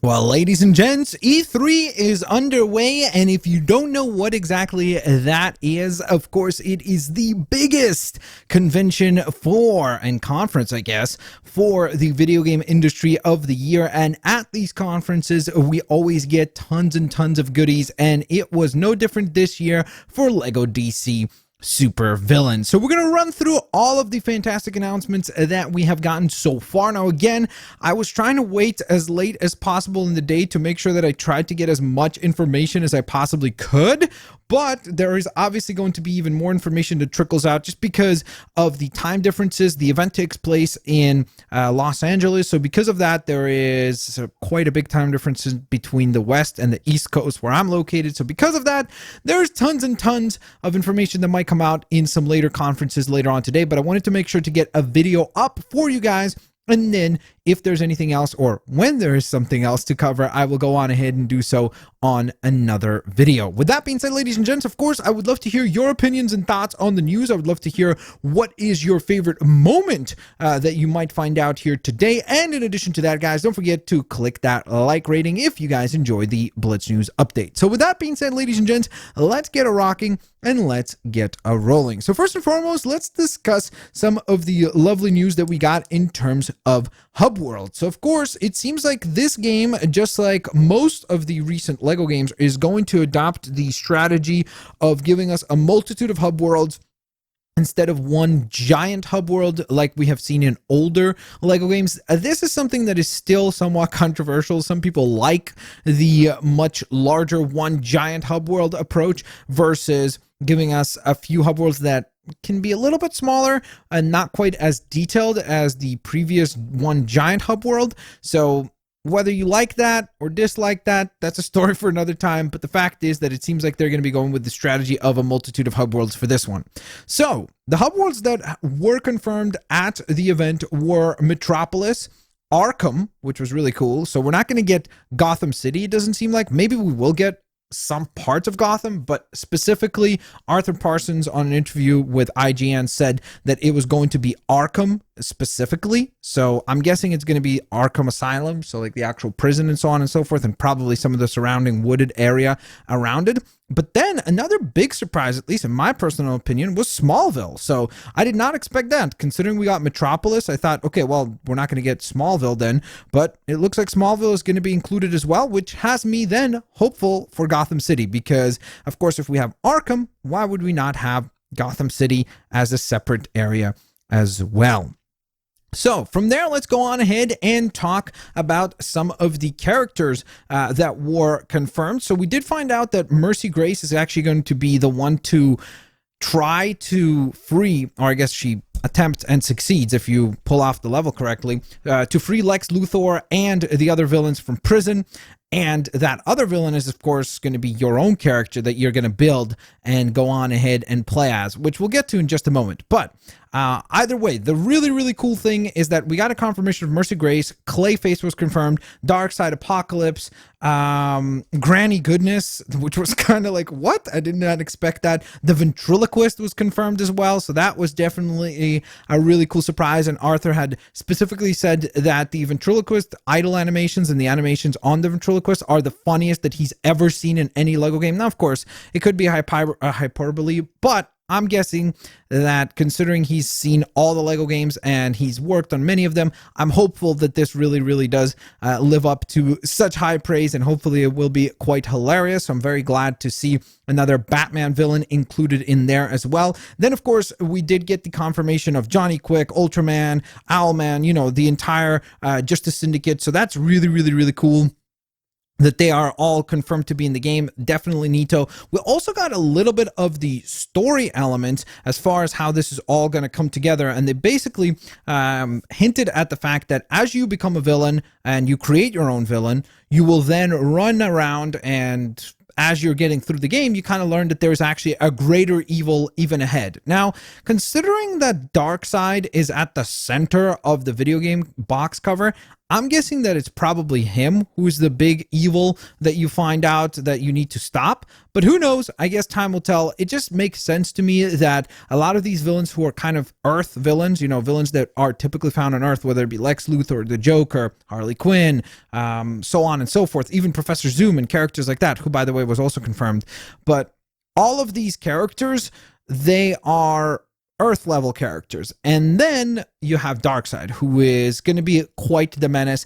Well, ladies and gents, E3 is underway, and if you don't know what exactly that is, of course, it is the biggest convention and conference, I guess, for the video game industry of the year. And at these conferences, we always get tons and tons of goodies, and it was no different this year for LEGO DC Super Villain. So we're going to run through all of the fantastic announcements that we have gotten so far. Now, again, I was trying to wait as late as possible in the day to make sure that I tried to get as much information as I possibly could, but there is obviously going to be even more information that trickles out just because of the time differences. The event takes place in Los Angeles, so because of that, there is quite a big time difference between the West and the East Coast where I'm located. So because of that, there's tons and tons of information that might come out in some later conferences later on today, but I wanted to make sure to get a video up for you guys. And then if there's anything else, or when there is something else to cover, I will go on ahead and do so on another video. With that being said, ladies and gents, of course, I would love to hear your opinions and thoughts on the news. I would love to hear what is your favorite moment that you might find out here today. And in addition to that, guys, don't forget to click that like rating if you guys enjoy the Blitz News update. So with that being said, ladies and gents, let's get a rocking and let's get a rolling. So first and foremost, let's discuss some of the lovely news that we got in terms of Hub World. So of course, it seems like this game, just like most of the recent LEGO games, is going to adopt the strategy of giving us a multitude of hub worlds instead of one giant hub world like we have seen in older LEGO games. This is something that is still somewhat controversial. Some people like the much larger one giant hub world approach versus giving us a few hub worlds that can be a little bit smaller and not quite as detailed as the previous one giant hub world. So whether you like that or dislike that, that's a story for another time. But the fact is that it seems like they're going to be going with the strategy of a multitude of hub worlds for this one. So the hub worlds that were confirmed at the event were Metropolis, Arkham, which was really cool. So we're not going to get Gotham City, it doesn't seem like. Maybe we will get some parts of Gotham, but specifically Arthur Parsons on an interview with IGN said that it was going to be Arkham specifically. So I'm guessing it's going to be Arkham Asylum, so like the actual prison and so on and so forth, and probably some of the surrounding wooded area around it. But then another big surprise, at least in my personal opinion, was Smallville. So I did not expect that. Considering we got Metropolis, I thought, okay, well, we're not going to get Smallville then, but it looks like Smallville is going to be included as well, which has me then hopeful for Gotham City, because of course, if we have Arkham, why would we not have Gotham City as a separate area as well? So from there, let's go on ahead and talk about some of the characters that were confirmed. So we did find out that Mercy Grace is actually going to be the one to try to free, or I guess she attempts and succeeds if you pull off the level correctly, to free Lex Luthor and the other villains from prison. And that other villain is, of course, going to be your own character that you're going to build and go on ahead and play as, which we'll get to in just a moment. But either way, the really, really cool thing is that we got a confirmation of Mercy Grace, Clayface was confirmed, Darkseid Apocalypse, Granny Goodness, which was kind of like, what? I did not expect that. The Ventriloquist was confirmed as well, so that was definitely a really cool surprise. And Arthur had specifically said that the Ventriloquist idle animations and the animations on the Ventriloquist are the funniest that he's ever seen in any LEGO game. Now, of course, it could be hyperbole, but I'm guessing that considering he's seen all the LEGO games and he's worked on many of them, I'm hopeful that this really, really does live up to such high praise, and hopefully it will be quite hilarious. So I'm very glad to see another Batman villain included in there as well. Then, of course, we did get the confirmation of Johnny Quick, Ultraman, Owlman, you know, the entire Justice Syndicate. So that's really, really, really cool that they are all confirmed to be in the game. Definitely neato. We also got a little bit of the story elements as far as how this is all going to come together, and they basically hinted at the fact that as you become a villain and you create your own villain, you will then run around, and as you're getting through the game, you kind of learn that there's actually a greater evil even ahead. Now, considering that Darkseid is at the center of the video game box cover, I'm guessing that it's probably him who's the big evil that you find out that you need to stop. But who knows? I guess time will tell. It just makes sense to me that a lot of these villains who are kind of Earth villains, villains that are typically found on Earth, whether it be Lex Luthor, the Joker, Harley Quinn, so on and so forth, even Professor Zoom and characters like that, who, by the way, was also confirmed. But all of these characters, they are Earth level characters. And then you have Darkseid, who is going to be quite the menace.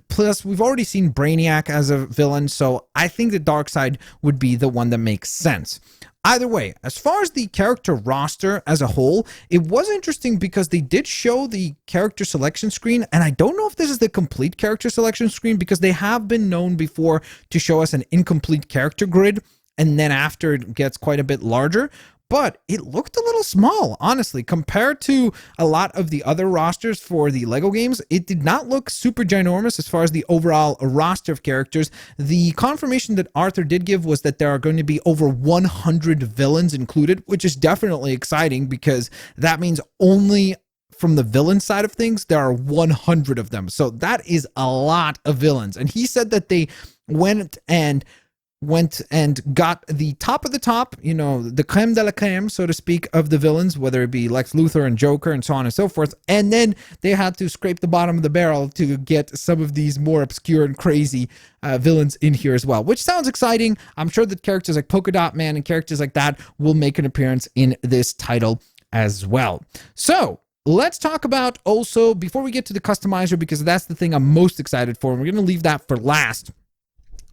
Plus, we've already seen Brainiac as a villain, so I think that Darkseid would be the one that makes sense. Either way, as far as the character roster as a whole, it was interesting because they did show the character selection screen, and I don't know if this is the complete character selection screen because they have been known before to show us an incomplete character grid, and then after it gets quite a bit larger. But it looked a little small, honestly, compared to a lot of the other rosters for the LEGO games. It did not look super ginormous as far as the overall roster of characters. The confirmation that Arthur did give was that there are going to be over 100 villains included, which is definitely exciting because that means only from the villain side of things, there are 100 of them. So that is a lot of villains. And he said that they went and got the top of the top, the creme de la creme, so to speak, of the villains, whether it be Lex Luthor and Joker and so on and so forth. And then they had to scrape the bottom of the barrel to get some of these more obscure and crazy villains in here as well, which sounds exciting. I'm sure that characters like Polka Dot Man and characters like that will make an appearance in this title as well. So let's talk about also, before we get to the customizer, because that's the thing I'm most excited for, and we're going to leave that for last.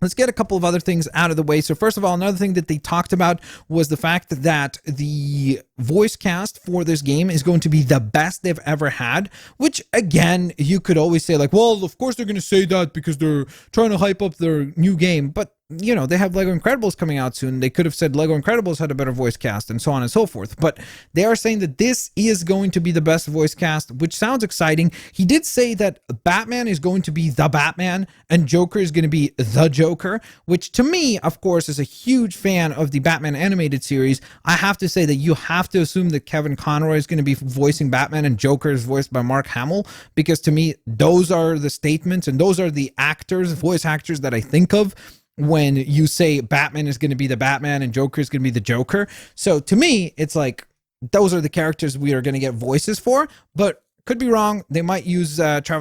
Let's get a couple of other things out of the way. So first of all, another thing that they talked about was the fact that the voice cast for this game is going to be the best they've ever had, which again, you could always say like, well, of course they're going to say that because they're trying to hype up their new game. But they have Lego Incredibles coming out soon. They could have said Lego Incredibles had a better voice cast and so on and so forth. But they are saying that this is going to be the best voice cast, which sounds exciting. He did say that Batman is going to be the Batman and Joker is going to be the Joker, which to me, of course, as a huge fan of the Batman animated series, I have to say that you have to assume that Kevin Conroy is going to be voicing Batman and Joker is voiced by Mark Hamill, because to me, those are the statements and those are the actors, voice actors that I think of when you say Batman is going to be the Batman and Joker is going to be the Joker. So to me, it's like those are the characters we are going to get voices for, but could be wrong. They might use Troy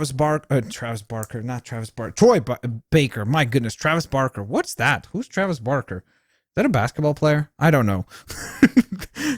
Baker. My goodness, Travis Barker. What's that? Who's Travis Barker? Is that a basketball player? I don't know.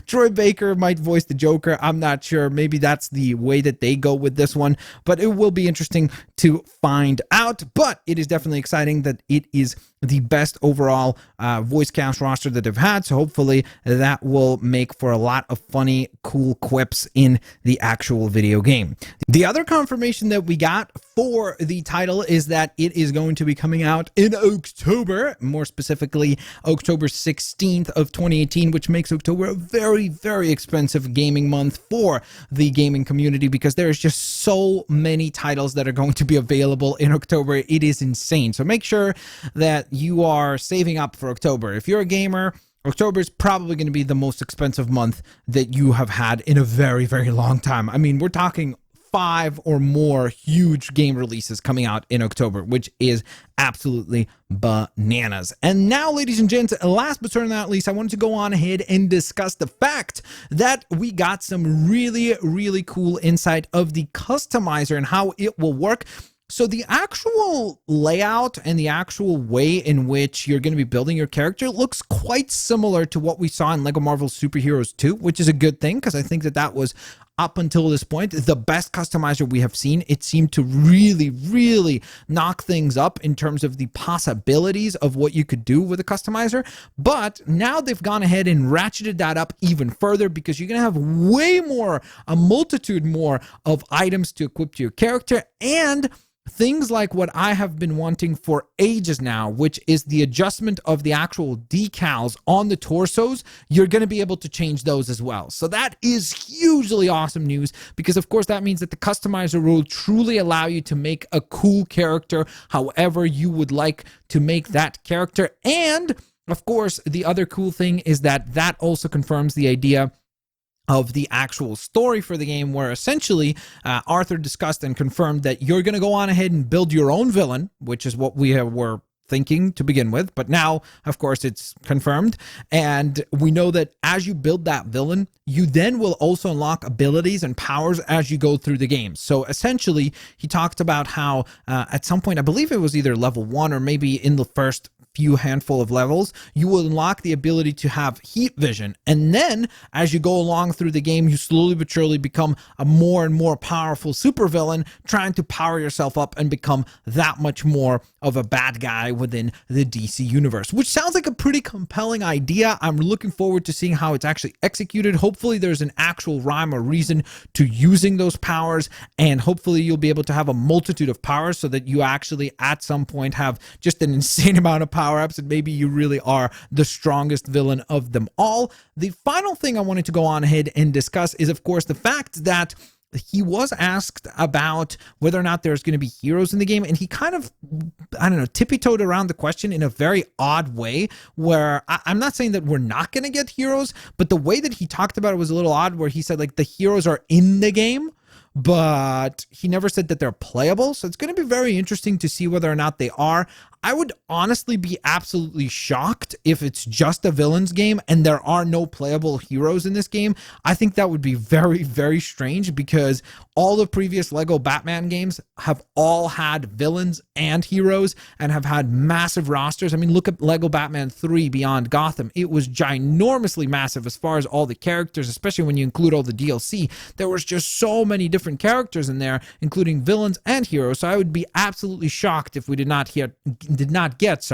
Troy Baker might voice the Joker. I'm not sure. Maybe that's the way that they go with this one, but it will be interesting to find out. But it is definitely exciting that it is the best overall voice cast roster that they've had. So hopefully that will make for a lot of funny, cool quips in the actual video game. The other confirmation that we got for the title is that it is going to be coming out in October, more specifically October 16th of 2018, which makes October a very, very expensive gaming month for the gaming community because there's just so many titles that are going to be available in October. It is insane. So make sure that you are saving up for October. If you're a gamer, October is probably going to be the most expensive month that you have had in a very, very long time. I mean, we're talking 5 or more huge game releases coming out in October, which is absolutely bananas. And now, ladies and gents, last but certainly not least, I wanted to go on ahead and discuss the fact that we got some really, really cool insight of the customizer and how it will work. So the actual layout and the actual way in which you're going to be building your character looks quite similar to what we saw in LEGO Marvel Super Heroes 2, which is a good thing because I think that that was, up until this point, the best customizer we have seen. It seemed to really, really knock things up in terms of the possibilities of what you could do with a customizer. But now they've gone ahead and ratcheted that up even further because you're going to have way more, a multitude more of items to equip to your character, and things like what I have been wanting for ages now, which is the adjustment of the actual decals on the torsos. You're going to be able to change those as well. So that is hugely awesome news because, of course, that means that the customizer will truly allow you to make a cool character however you would like to make that character. And, of course, the other cool thing is that that also confirms the idea of the actual story for the game, where essentially Arthur discussed and confirmed that you're going to go on ahead and build your own villain, which is what we were thinking to begin with, but now of course it's confirmed, and we know that as you build that villain, you then will also unlock abilities and powers as you go through the game. So essentially he talked about how at some point, I believe it was either level 1 or maybe in the first few handful of levels, you will unlock the ability to have heat vision, and then as you go along through the game, you slowly but surely become a more and more powerful supervillain, trying to power yourself up and become that much more of a bad guy within the DC universe, which sounds like a pretty compelling idea. I'm looking forward to seeing how it's actually executed. Hopefully there's an actual rhyme or reason to using those powers, and hopefully you'll be able to have a multitude of powers so that you actually at some point have just an insane amount of power-ups, and maybe you really are the strongest villain of them all. The final thing I wanted to go on ahead and discuss is, of course, the fact that he was asked about whether or not there's going to be heroes in the game, and he kind of, I don't know, tippy-toed around the question in a very odd way, where I'm not saying that we're not going to get heroes, but the way that he talked about it was a little odd, where he said like the heroes are in the game, but he never said that they're playable. So it's going to be very interesting to see whether or not they are. I would honestly be absolutely shocked if it's just a villains game and there are no playable heroes in this game. I think that would be very, very strange, because all the previous Lego Batman games have all had villains and heroes and have had massive rosters. I mean, look at Lego Batman 3 Beyond Gotham. It was ginormously massive as far as all the characters, especially when you include all the DLC. There was just so many different characters in there, including villains and heroes. So I would be absolutely shocked if we did not get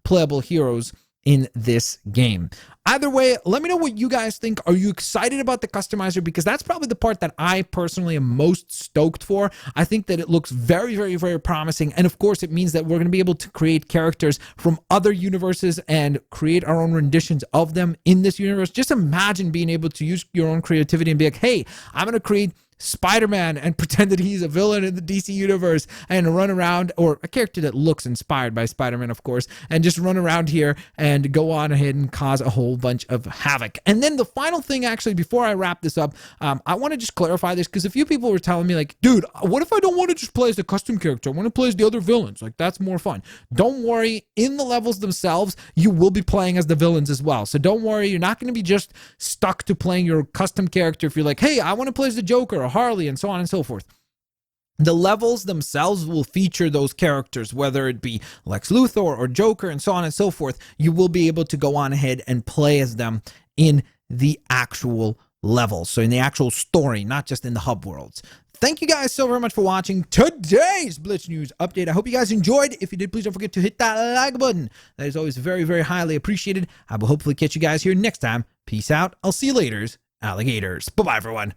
playable heroes in this game. Either way, let me know what you guys think. Are you excited about the customizer? Because that's probably the part that I personally am most stoked for. I think that it looks very, very, very promising. And of course, it means that we're going to be able to create characters from other universes and create our own renditions of them in this universe. Just imagine being able to use your own creativity and be like, hey, I'm going to create Spider-Man and pretend that he's a villain in the DC universe and run around, or a character that looks inspired by Spider-Man, of course, and just run around here and go on ahead and cause a whole bunch of havoc. And then the final thing, actually, before I wrap this up, I want to just clarify this, because a few people were telling me like, dude, what if I don't want to just play as the custom character? I want to play as the other villains. Like, that's more fun. Don't worry. In the levels themselves, you will be playing as the villains as well. So don't worry. You're not going to be just stuck to playing your custom character if you're like, hey, I want to play as the Joker or Harley and so on and so forth. The levels themselves will feature those characters, whether it be Lex Luthor or Joker and so on and so forth. You will be able to go on ahead and play as them in the actual levels. So in the actual story, not just in the hub worlds. Thank you guys so very much for watching today's Blitz News update. I hope you guys enjoyed. If you did, please don't forget to hit that like button. That is always very, very highly appreciated. I will hopefully catch you guys here next time. Peace out. I'll see you later, alligators. Bye-bye, everyone.